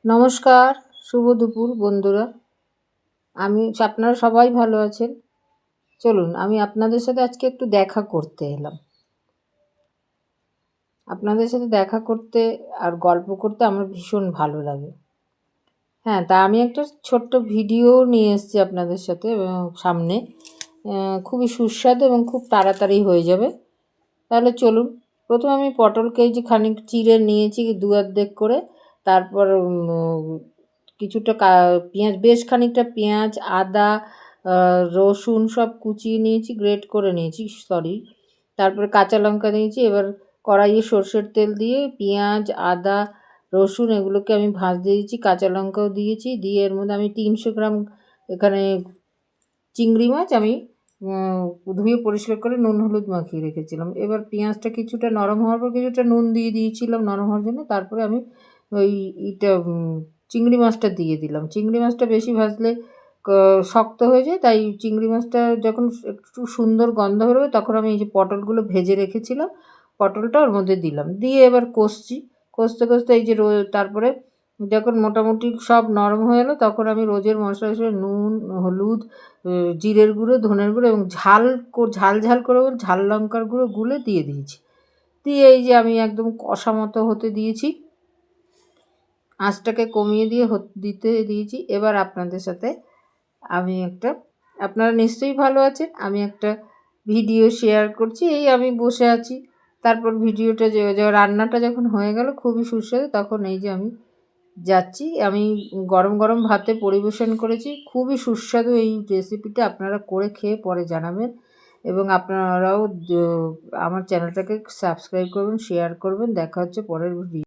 নমস্কার, শুভ দুপুর বন্ধুরা। আপনারা সবাই ভালো আছেন। চলুন আমি আপনাদের সাথে আজকে একটু দেখা করতে এলাম। আপনাদের সাথে দেখা করতে আর গল্প করতে আমার ভীষণ ভালো লাগে। হ্যাঁ, তা আমি একটা ছোট্ট ভিডিও নিয়ে এসেছি আপনাদের সাথে সামনে। খুবই সুস্বাদু এবং খুব তাড়াতাড়ি হয়ে যাবে। তাহলে চলুন, প্রথমে আমি পটলকে এই যে খানিক চিড়ে নিয়েছি দু অর্ধেক করে। তারপর কিছুটা পেঁয়াজ, বেশ খানিকটা পেঁয়াজ, আদা, রসুন সব কুচিয়ে নিয়েছি, গ্রেট করে নিয়েছি, সরি। তারপরে কাঁচা লঙ্কা নিয়েছি। এবার কড়াইয়ে সর্ষের তেল দিয়ে পেঁয়াজ, আদা, রসুন এগুলোকে আমি ভাজতে দিয়েছি, কাঁচা লঙ্কাও দিয়েছি। দিয়ে এর মধ্যে আমি 300 গ্রাম এখানে চিংড়ি মাছ আমি ধুয়ে পরিষ্কার করে নুন হলুদ মাখিয়ে রেখেছিলাম। এবার পেঁয়াজটা কিছুটা নরম হওয়ার পর কিছুটা নুন দিয়ে দিয়েছিলাম নরম হওয়ার জন্য। তারপরে আমি ওই চিংড়ি মাছটা দিয়ে দিলাম। চিংড়ি মাছটা বেশি ভাজলে শক্ত হয়ে যায়, তাই চিংড়ি মাছটা যখন একটু সুন্দর গন্ধ বেরোবে তখন আমি এই যে পটলগুলো ভেজে রেখেছিলাম, পটলটা ওর মধ্যে দিলাম। দিয়ে এবার কষতে কষতে এই যে তারপরে যখন মোটামুটি সব নরম হয়ে এলো তখন আমি রোজের মশলা হিসেবে নুন, হলুদ, জিরের গুঁড়ো, ধনের গুঁড়ো এবং ঝাল করে ঝাল লঙ্কার গুঁড়ো গুলে দিয়ে দিয়েছি। দিয়ে এই যে আমি একদম কষা মতো হতে দিয়েছি, আঁচটাকে কমিয়ে দিয়ে দিতে দিয়েছি। এবার আপনাদের সাথে আমি আপনারা নিশ্চয়ই ভালো আছেন, আমি একটা ভিডিও শেয়ার করছি। এই আমি বসে আছি, তারপর ভিডিওটা রান্নাটা যখন হয়ে গেল খুবই সুস্বাদু, তখন এই যে আমি যাচ্ছি, আমি গরম গরম ভাতে পরিবেশন করেছি। খুবই সুস্বাদু এই রেসিপিটা, আপনারা করে খেয়ে পরে জানাবেন। এবং আপনারাও আমার চ্যানেলটাকে সাবস্ক্রাইব করবেন, শেয়ার করবেন। দেখা হচ্ছে পরের ভিডিও।